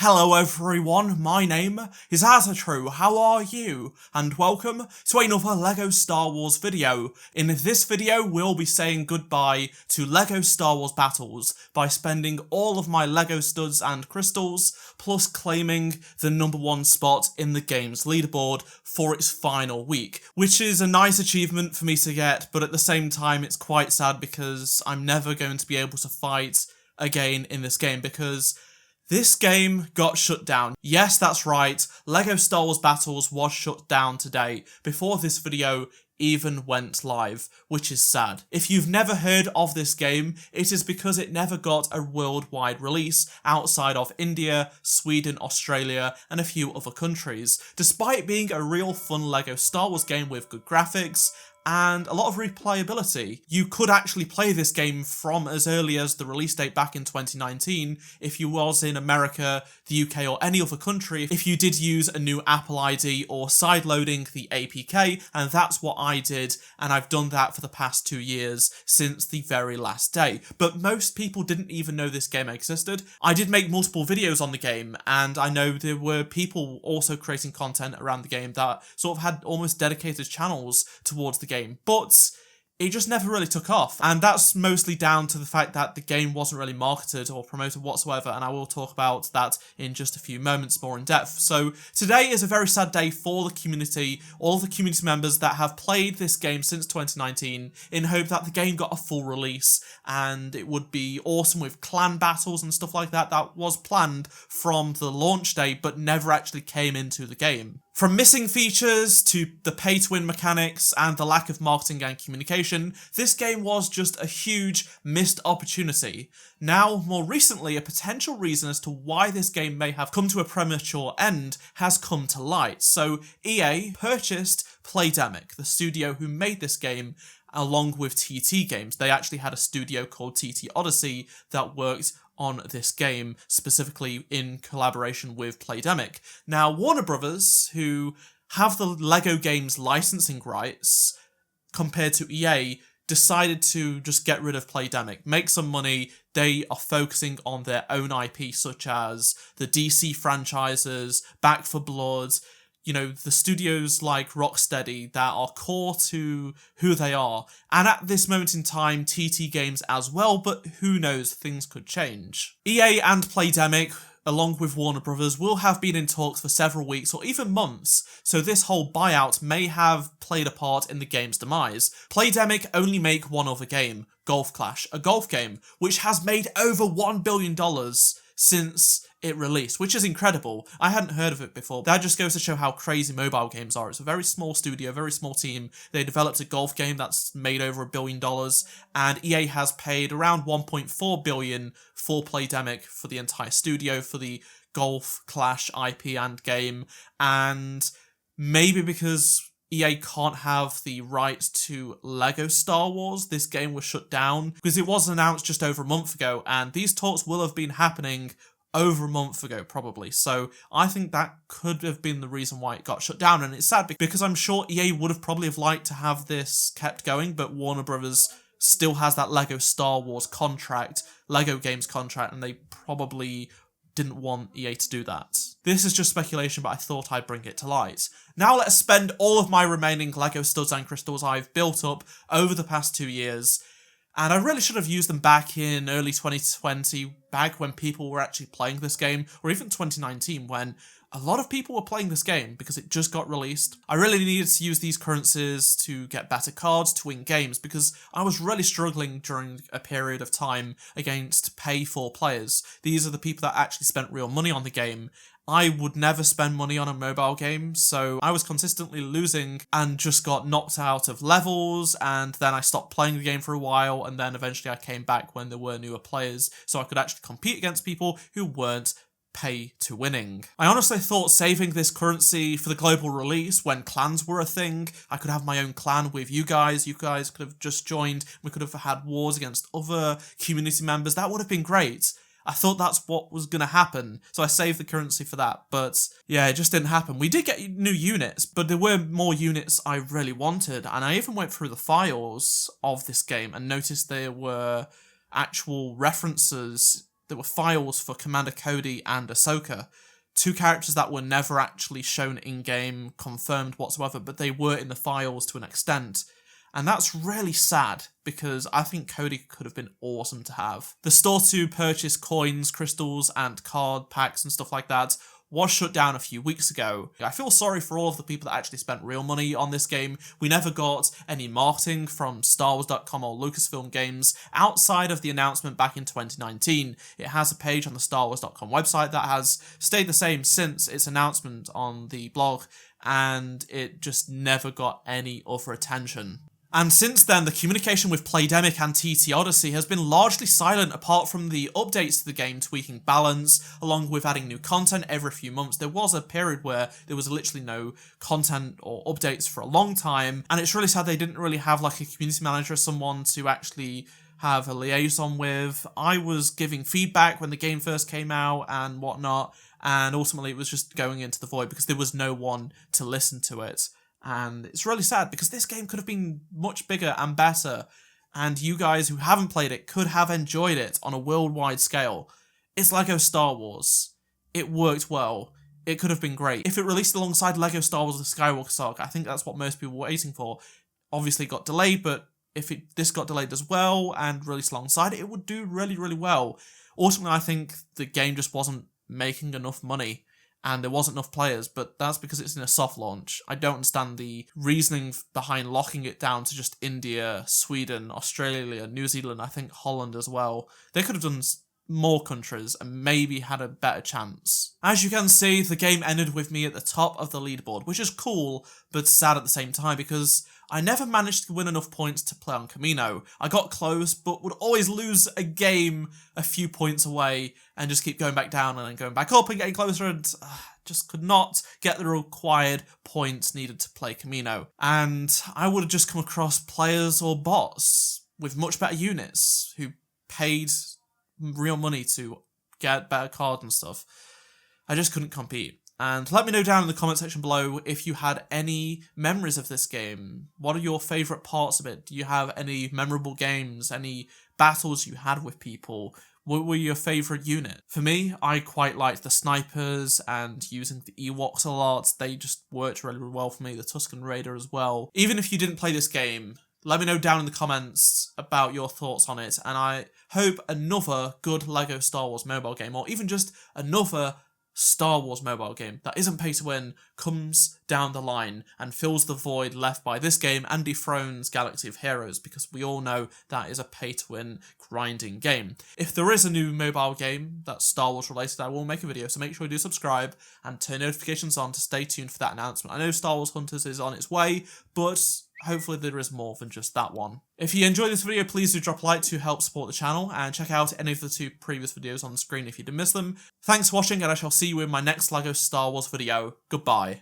Hello everyone, my name is Azatru, how are you? And welcome to another LEGO Star Wars video. In this video we'll be saying goodbye to LEGO Star Wars Battles by spending all of my LEGO studs and crystals, plus claiming the #1 spot in the game's leaderboard for its final week. Which is a nice achievement for me to get, but at the same time it's quite sad because I'm never going to be able to fight again in this game because this game got shut down. Yes, that's right, LEGO Star Wars Battles was shut down today, before this video even went live, which is sad. If you've never heard of this game, it is because it never got a worldwide release outside of India, Sweden, Australia, and a few other countries, despite being a real fun LEGO Star Wars game with good graphics and a lot of replayability. You could actually play this game from as early as the release date back in 2019 if you was in America, the UK or any other country, if you did use a new Apple ID or sideloading the APK, and that's what I did, and I've done that for the past 2 years since the very last day. But most people didn't even know this game existed. I did make multiple videos on the game, and I know there were people also creating content around the game that sort of had almost dedicated channels towards the game, but it just never really took off, and that's mostly down to the fact that the game wasn't really marketed or promoted whatsoever, and I will talk about that in just a few moments more in depth. So today is a very sad day for the community, all the community members that have played this game since 2019 in hope that the game got a full release, and it would be awesome with clan battles and stuff like that was planned from the launch day but never actually came into the game. From missing features to the pay-to-win mechanics and the lack of marketing and communication, this game was just a huge missed opportunity. Now, more recently, a potential reason as to why this game may have come to a premature end has come to light. So EA purchased Playdemic, the studio who made this game, along with TT Games. They actually had a studio called TT Odyssey that worked on this game, specifically in collaboration with Playdemic. Now, Warner Brothers, who have the LEGO games licensing rights, compared to EA, decided to just get rid of Playdemic, make some money. They are focusing on their own IP, such as the DC franchises, Back 4 Blood, you know, the studios like Rocksteady that are core to who they are. And at this moment in time, TT Games as well, but who knows, things could change. EA and Playdemic, along with Warner Brothers, will have been in talks for several weeks or even months, so this whole buyout may have played a part in the game's demise. Playdemic only make one other game, Golf Clash, a golf game, which has made over $1 billion since it released, which is incredible. I hadn't heard of it before. That just goes to show how crazy mobile games are. It's a very small studio, very small team. They developed a golf game that's made over $1 billion, and EA has paid around $1.4 billion for Playdemic for the entire studio, for the Golf Clash IP and game, and maybe because EA can't have the rights to LEGO Star Wars, this game was shut down, because it was announced just over a month ago, and these talks will have been happening over a month ago, probably. So I think that could have been the reason why it got shut down, and it's sad because I'm sure EA would have probably have liked to have this kept going, but Warner Brothers still has that LEGO Star Wars contract, LEGO Games contract, and they probably didn't want EA to do that. This is just speculation, but I thought I'd bring it to light. Now let's spend all of my remaining LEGO studs and crystals I've built up over the past 2 years, and I really should have used them back in early 2020, back when people were actually playing this game, or even 2019 when a lot of people were playing this game because it just got released. I really needed to use these currencies to get better cards to win games because I was really struggling during a period of time against pay-for players. These are the people that actually spent real money on the game. I would never spend money on a mobile game, so I was consistently losing and just got knocked out of levels, and then I stopped playing the game for a while, and then eventually I came back when there were newer players, so I could actually compete against people who weren't pay to winning. I honestly thought saving this currency for the global release when clans were a thing, I could have my own clan with you guys could have just joined, we could have had wars against other community members, that would have been great. I thought that's what was going to happen, so I saved the currency for that, but yeah, it just didn't happen. We did get new units, but there were more units I really wanted, and I even went through the files of this game and noticed there were actual references there were files for Commander Cody and Ahsoka. Two characters that were never actually shown in-game, confirmed whatsoever, but they were in the files to an extent. And that's really sad, because I think Cody could have been awesome to have. The store to purchase coins, crystals, and card packs and stuff like that was shut down a few weeks ago. I feel sorry for all of the people that actually spent real money on this game. We never got any marketing from StarWars.com or Lucasfilm Games outside of the announcement back in 2019. It has a page on the StarWars.com website that has stayed the same since its announcement on the blog, and it just never got any other attention. And since then, the communication with Playdemic and TT Odyssey has been largely silent apart from the updates to the game tweaking balance, along with adding new content every few months. There was a period where there was literally no content or updates for a long time, and it's really sad they didn't really have like a community manager, someone to actually have a liaison with. I was giving feedback when the game first came out and whatnot, and ultimately it was just going into the void because there was no one to listen to it. And it's really sad because this game could have been much bigger and better, and you guys who haven't played it could have enjoyed it on a worldwide scale. It's LEGO Star Wars. It worked well. It could have been great. If it released alongside LEGO Star Wars The Skywalker Saga, I think that's what most people were waiting for. Obviously it got delayed, but if this got delayed as well and released alongside it, it would do really, really well. Ultimately, I think the game just wasn't making enough money, and there wasn't enough players, but that's because it's in a soft launch. I don't understand the reasoning behind locking it down to just India, Sweden, Australia, New Zealand, I think Holland as well. They could have done more countries and maybe had a better chance. As you can see, the game ended with me at the top of the leaderboard, which is cool, but sad at the same time because I never managed to win enough points to play on Camino. I got close, but would always lose a game a few points away and just keep going back down and then going back up and getting closer, and just could not get the required points needed to play Camino. And I would have just come across players or bots with much better units who paid real money to get better cards and stuff. I just couldn't compete. And let me know down in the comment section below if you had any memories of this game. What are your favourite parts of it? Do you have any memorable games, any battles you had with people? What were your favourite unit? For me, I quite liked the snipers and using the Ewoks a lot. They just worked really, really well for me. The Tusken Raider as well. Even if you didn't play this game, let me know down in the comments about your thoughts on it. And I hope another good LEGO Star Wars mobile game, or even just another Star Wars mobile game that isn't pay to win, comes down the line and fills the void left by this game and dethrones Galaxy of Heroes, because we all know that is a pay to win grinding game. If there is a new mobile game that's Star Wars related, I will make a video, so make sure you do subscribe and turn notifications on to stay tuned for that announcement. I know Star Wars Hunters is on its way, but hopefully there is more than just that one. If you enjoyed this video, please do drop a like to help support the channel, and check out any of the two previous videos on the screen if you did miss them. Thanks for watching, and I shall see you in my next LEGO Star Wars video. Goodbye.